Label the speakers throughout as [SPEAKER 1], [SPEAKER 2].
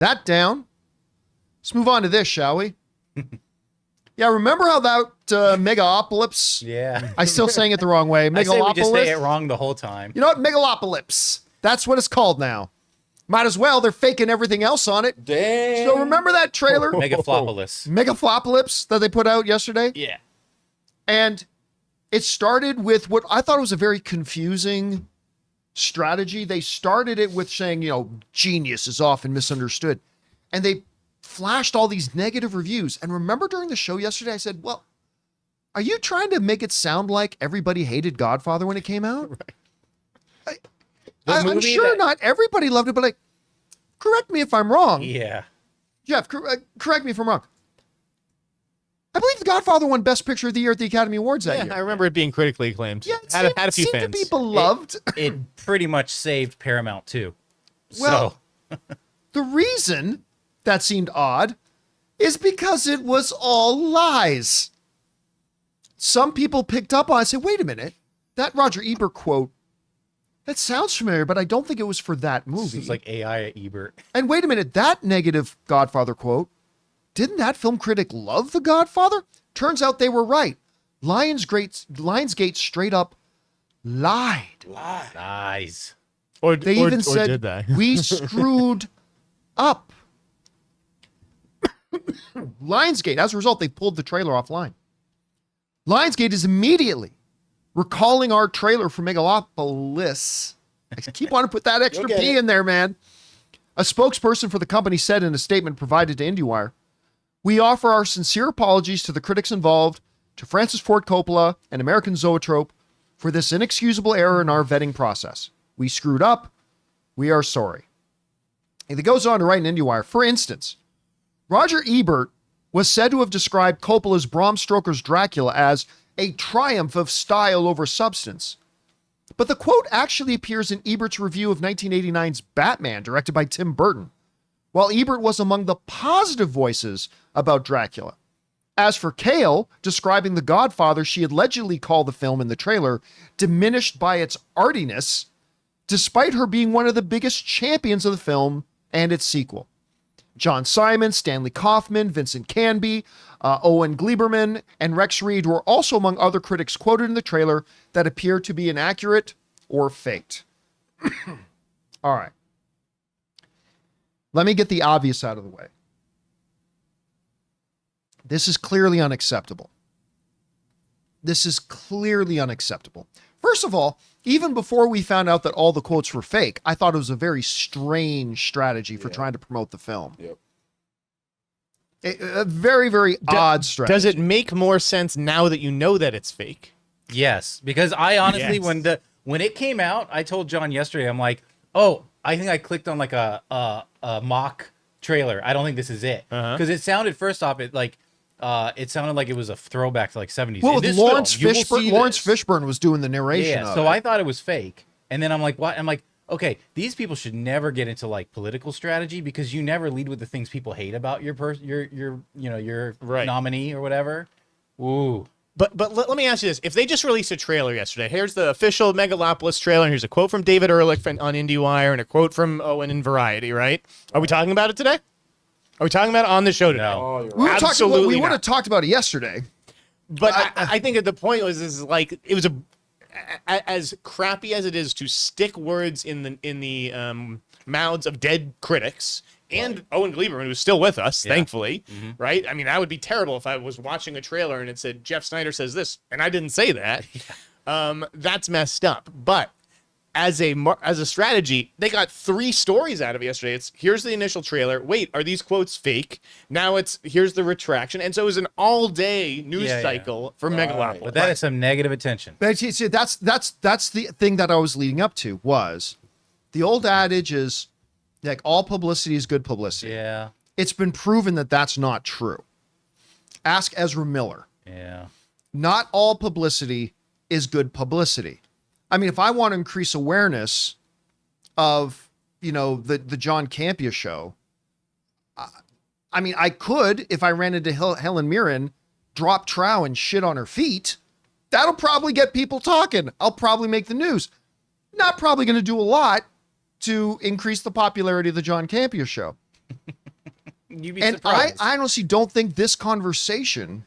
[SPEAKER 1] That down. Let's move on to this, shall we? Yeah, remember how that Megalopolis?
[SPEAKER 2] Yeah.
[SPEAKER 1] I'm still saying it the wrong way.
[SPEAKER 2] I say
[SPEAKER 1] Megalopolis.
[SPEAKER 2] we just say it wrong the whole time.
[SPEAKER 1] You know what? Megalopolis. That's what it's called now. Might as well. They're faking everything else on it.
[SPEAKER 3] Dang.
[SPEAKER 1] So remember that trailer?
[SPEAKER 2] Megalopolis.
[SPEAKER 1] Megalopolis that they put out yesterday?
[SPEAKER 2] Yeah.
[SPEAKER 1] And it started with what I thought was a very confusing strategy. They started it with saying, genius is often misunderstood. And they flashed all these negative reviews. And remember during the show yesterday, I said, well, are you trying to make it sound like everybody hated Godfather when it came out? Right. I'm sure not everybody loved it, but correct me if I'm wrong.
[SPEAKER 2] Yeah.
[SPEAKER 1] Jeff, correct me if I'm wrong. I believe The Godfather won Best Picture of the Year at the Academy Awards that year.
[SPEAKER 4] I remember it being critically acclaimed.
[SPEAKER 1] Yeah, it
[SPEAKER 4] had a few
[SPEAKER 1] seemed
[SPEAKER 4] fans.
[SPEAKER 1] to be beloved.
[SPEAKER 2] It pretty much saved Paramount too.
[SPEAKER 1] Well, the reason that seemed odd is because it was all lies. Some people picked up on it and said, wait a minute, that Roger Ebert quote, that sounds familiar, but I don't think it was for that movie.
[SPEAKER 2] It's like AI at Ebert.
[SPEAKER 1] And wait a minute, that negative Godfather quote, didn't that film critic love The Godfather? Turns out they were right. Lionsgate straight up lied.
[SPEAKER 2] Lies.
[SPEAKER 4] Or
[SPEAKER 1] They even said,
[SPEAKER 4] did they?
[SPEAKER 1] we screwed up. Lionsgate, as a result, they pulled the trailer offline. Lionsgate is immediately recalling our trailer for Megalopolis. I keep wanting to put that extra P in there, man. A spokesperson for the company said in a statement provided to IndieWire, we offer our sincere apologies to the critics involved, to Francis Ford Coppola and American Zoetrope for this inexcusable error in our vetting process. We screwed up. We are sorry. And it goes on to write in IndieWire, for instance, Roger Ebert was said to have described Coppola's Bram Stoker's Dracula as a triumph of style over substance. But the quote actually appears in Ebert's review of 1989's Batman, directed by Tim Burton, while Ebert was among the positive voices about Dracula. As for Cale, describing The Godfather, she allegedly called the film in the trailer diminished by its artiness, despite her being one of the biggest champions of the film and its sequel. John Simon, Stanley Kaufman, Vincent Canby, Owen Gleiberman, and Rex Reed were also among other critics quoted in the trailer that appear to be inaccurate or faked. All right. Let me get the obvious out of the way. This is clearly unacceptable. This is clearly unacceptable. First of all, even before we found out that all the quotes were fake, I thought it was a very strange strategy for trying to promote the film.
[SPEAKER 3] Yep.
[SPEAKER 1] A very, very odd strategy.
[SPEAKER 4] Does it make more sense now that you know that it's fake?
[SPEAKER 2] Yes, because I honestly,
[SPEAKER 4] Yes.
[SPEAKER 2] when it came out, I told John yesterday, I'm like, oh, I think I clicked on like a mock trailer. I don't think this is it, because it sounded, first off, it sounded like it was a throwback to like 70s.
[SPEAKER 1] Well,
[SPEAKER 2] In this
[SPEAKER 1] Lawrence
[SPEAKER 2] film, you will see
[SPEAKER 1] Lawrence
[SPEAKER 2] this.
[SPEAKER 1] Fishburne was doing the narration.
[SPEAKER 2] Yeah,
[SPEAKER 1] of
[SPEAKER 2] so
[SPEAKER 1] it.
[SPEAKER 2] I thought it was fake, and then I'm like, what? I'm like, okay, these people should never get into like political strategy, because you never lead with the things people hate about your
[SPEAKER 4] Right.
[SPEAKER 2] nominee or whatever. Ooh.
[SPEAKER 4] But let me ask you this. If they just released a trailer yesterday, here's the official Megalopolis trailer, and here's a quote from David Ehrlich on IndieWire and a quote from Owen in Variety, right? Are we talking about it today? Are we talking about it on the show today?
[SPEAKER 2] No.
[SPEAKER 3] Oh, you're
[SPEAKER 1] we
[SPEAKER 3] right.
[SPEAKER 1] were
[SPEAKER 4] Absolutely
[SPEAKER 1] we would
[SPEAKER 4] not.
[SPEAKER 1] have talked about it yesterday.
[SPEAKER 4] But I think that the point is like it was as crappy as it is to stick words in the mouths of dead critics and Owen Gleiberman, who's still with us, thankfully, right? I mean, that would be terrible if I was watching a trailer and it said Jeff Snyder says this and I didn't say that. That's messed up. But as a strategy, they got 3 stories out of it yesterday. It's here's the initial trailer. Wait, are these quotes fake? Now it's here's the retraction. And so it was an all-day news cycle for Megalopolis.
[SPEAKER 2] But that is some negative attention.
[SPEAKER 1] But you see, that's the thing that I was leading up to was the old adage is like all publicity is good publicity.
[SPEAKER 2] Yeah.
[SPEAKER 1] It's been proven that that's not true. Ask Ezra Miller.
[SPEAKER 2] Yeah.
[SPEAKER 1] Not all publicity is good publicity. I mean, if I want to increase awareness of, the John Campea Show, I mean, I could, if I ran into Helen Mirren, drop trow and shit on her feet. That'll probably get people talking. I'll probably make the news. Not probably going to do a lot to increase the popularity of the John Campea Show.
[SPEAKER 2] You'd be
[SPEAKER 1] And
[SPEAKER 2] surprised.
[SPEAKER 1] I honestly don't think this conversation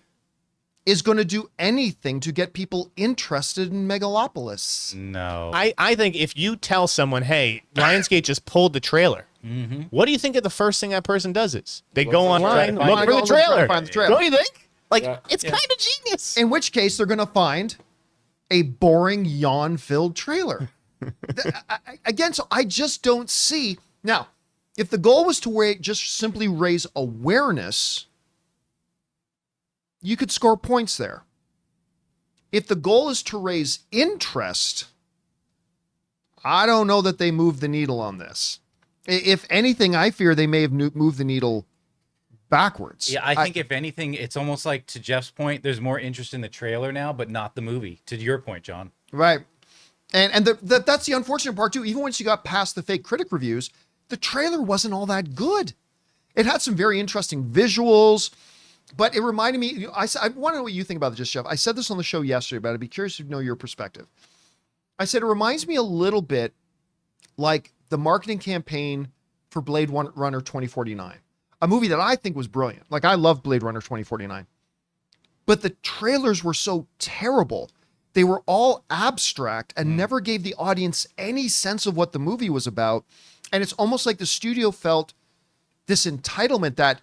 [SPEAKER 1] is going to do anything to get people interested in Megalopolis.
[SPEAKER 2] No.
[SPEAKER 4] I think if you tell someone, hey, Lionsgate just pulled the trailer, what do you think the first thing that person does is? They go online,
[SPEAKER 2] try to
[SPEAKER 4] look for the
[SPEAKER 1] find- try to
[SPEAKER 4] trailer.
[SPEAKER 1] find the trailer.
[SPEAKER 4] Don't you think? Like,
[SPEAKER 3] Yeah.
[SPEAKER 4] it's kind of genius.
[SPEAKER 1] In which case, they're going to find a boring, yawn-filled trailer. Again, so I just don't see. Now, if the goal was to just simply raise awareness, you could score points there. If the goal is to raise interest, I don't know that they moved the needle on this. If anything, I fear they may have moved the needle backwards.
[SPEAKER 2] Yeah, I think if anything, it's almost like, to Jeff's point, there's more interest in the trailer now, but not the movie. To your point, John.
[SPEAKER 1] Right. And that's the unfortunate part too. Even once you got past the fake critic reviews, the trailer wasn't all that good. It had some very interesting visuals, but it reminded me, I want to know what you think about it, just Jeff. I said this on the show yesterday, but I'd be curious to know your perspective. I said it reminds me a little bit like the marketing campaign for Blade Runner 2049, a movie that I think was brilliant. Like, I love Blade Runner 2049, but the trailers were so terrible. They were all abstract and never gave the audience any sense of what the movie was about. And it's almost like the studio felt this entitlement that,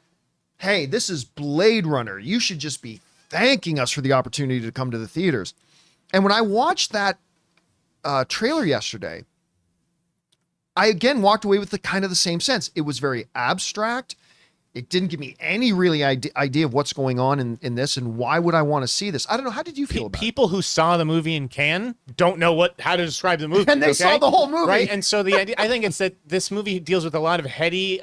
[SPEAKER 1] hey, this is Blade Runner. You should just be thanking us for the opportunity to come to the theaters. And when I watched that trailer yesterday, I again walked away with the kind of the same sense. It was very abstract. It didn't give me any really idea of what's going on in this, and why would I want to see this? I don't know. How did you feel about it?
[SPEAKER 4] People who saw the movie in Cannes don't know how to describe the movie.
[SPEAKER 1] And they saw the whole movie.
[SPEAKER 4] Right? And so the idea, I think it's that this movie deals with a lot of heady,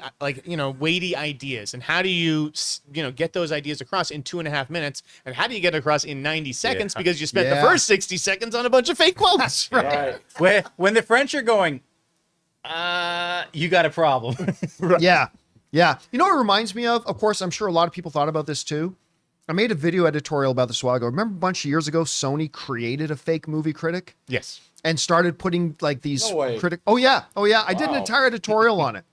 [SPEAKER 4] weighty ideas. And how do you, get those ideas across in 2.5 minutes? And how do you get across in 90 seconds?
[SPEAKER 2] Yeah.
[SPEAKER 4] Because you spent the
[SPEAKER 1] Yeah.
[SPEAKER 4] first 60 seconds on a bunch of fake quotes.
[SPEAKER 1] Right.
[SPEAKER 2] When the French are going, you got a problem.
[SPEAKER 1] Yeah. Yeah. You know what it reminds me of? Of course, I'm sure a lot of people thought about this too. I made a video editorial about this a while ago. Remember a bunch of years ago, Sony created a fake movie critic
[SPEAKER 4] Yes.
[SPEAKER 1] and started putting like these
[SPEAKER 3] No way.
[SPEAKER 1] critic. Oh yeah. I did an
[SPEAKER 3] Wow.
[SPEAKER 1] entire editorial on it.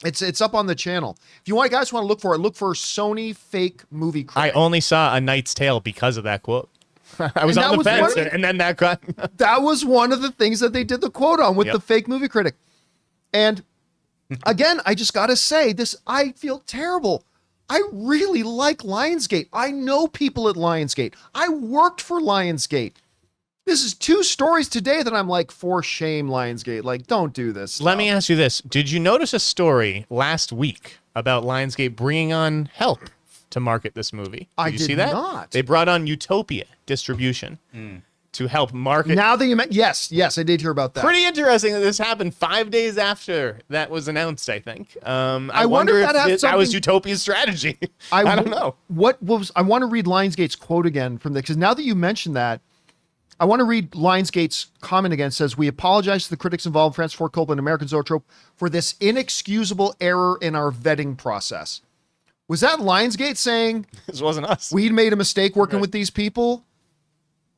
[SPEAKER 1] It's up on the channel. If you guys want to look for it, look for Sony fake movie
[SPEAKER 4] I
[SPEAKER 1] critic.
[SPEAKER 4] only saw A Knight's Tale because of that quote. I was
[SPEAKER 1] And
[SPEAKER 4] on
[SPEAKER 1] that
[SPEAKER 4] the
[SPEAKER 1] was
[SPEAKER 4] fence,
[SPEAKER 1] one-
[SPEAKER 4] and then that got...
[SPEAKER 1] That was one of the things that they did the quote on with
[SPEAKER 4] Yep.
[SPEAKER 1] the fake movie critic. And again, I just got to say this, I feel terrible. I really like Lionsgate. I know people at Lionsgate. I worked for Lionsgate. This is 2 stories today that I'm like, for shame, Lionsgate. Like, don't do this.
[SPEAKER 4] Let me ask you this. Did you notice a story last week about Lionsgate bringing on help to market this movie?
[SPEAKER 1] I
[SPEAKER 4] you
[SPEAKER 1] did
[SPEAKER 4] see that?
[SPEAKER 1] not.
[SPEAKER 4] They brought on Utopia Distribution to help market.
[SPEAKER 1] Now that you meant, yes, I did hear about that.
[SPEAKER 4] Pretty interesting that this happened 5 days after that was announced, I think. I
[SPEAKER 1] wonder if that had
[SPEAKER 4] that was
[SPEAKER 1] something-
[SPEAKER 4] Utopia's strategy. I don't know.
[SPEAKER 1] I want to read Lionsgate's quote again from the, because now that you mentioned that, I want to read Lionsgate's comment again. It says, "We apologize to the critics involved, Francis Ford Coppola and American Zoetrope, for this inexcusable error in our vetting process." Was that Lionsgate saying
[SPEAKER 4] This wasn't us.
[SPEAKER 1] we'd made a mistake working with these people?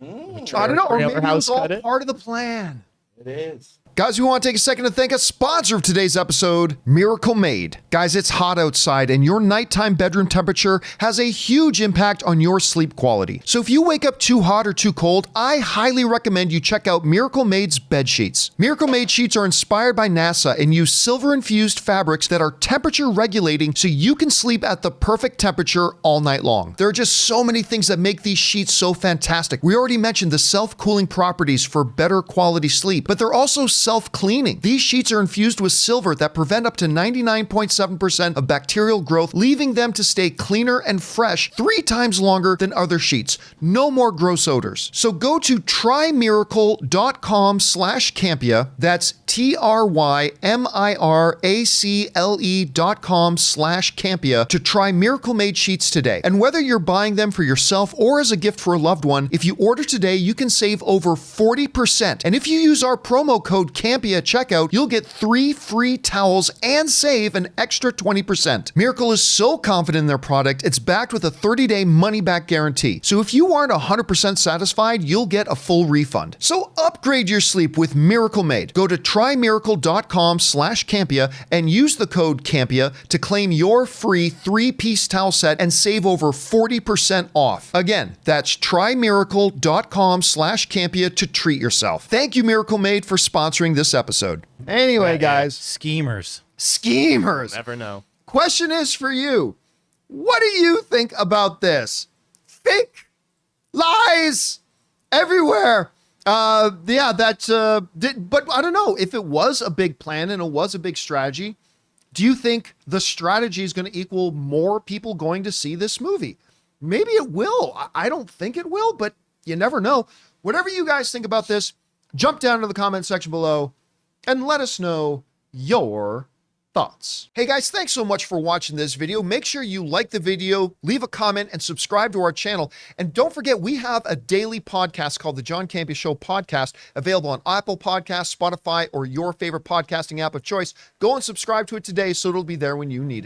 [SPEAKER 1] I don't know. Or maybe it was all part of the plan.
[SPEAKER 3] It is.
[SPEAKER 1] Guys, we want to take a second to thank a sponsor of today's episode, Miracle Made. Guys, it's hot outside and your nighttime bedroom temperature has a huge impact on your sleep quality. So if you wake up too hot or too cold, I highly recommend you check out Miracle Made's bed sheets. Miracle Made sheets are inspired by NASA and use silver-infused fabrics that are temperature regulating so you can sleep at the perfect temperature all night long. There are just so many things that make these sheets so fantastic. We already mentioned the self-cooling properties for better quality sleep, but they're also self-cleaning. These sheets are infused with silver that prevent up to 99.7% of bacterial growth, leaving them to stay cleaner and fresh 3 times longer than other sheets. No more gross odors. So go to trymiracle.com/Campea. That's TRYMIRACLE.com/Campea to try Miracle Made sheets today. And whether you're buying them for yourself or as a gift for a loved one, if you order today, you can save over 40%. And if you use our promo code Campea at checkout, you'll get 3 free towels and save an extra 20%. Miracle is so confident in their product, it's backed with a 30-day money-back guarantee. So if you aren't 100% satisfied, you'll get a full refund. So upgrade your sleep with Miracle Made. Go to trymiracle.com/Campea and use the code Campea to claim your free 3-piece towel set and save over 40% off. Again, that's trymiracle.com/Campea to treat yourself. Thank you, Miracle Made, for sponsoring this episode. Anyway, guys.
[SPEAKER 2] Schemers.
[SPEAKER 4] Never know.
[SPEAKER 1] Question is for you. What do you think about this? Fake lies everywhere. But I don't know if it was a big plan and it was a big strategy. Do you think the strategy is going to equal more people going to see this movie? Maybe it will. I don't think it will, but you never know. Whatever you guys think about this, jump down to the comment section below and let us know your thoughts. Hey guys, thanks so much for watching this video. Make sure you like the video, leave a comment, and subscribe to our channel. And don't forget, we have a daily podcast called the John Campea Show podcast, available on Apple Podcasts, Spotify, or your favorite podcasting app of choice. Go and subscribe to it today so it'll be there when you need it.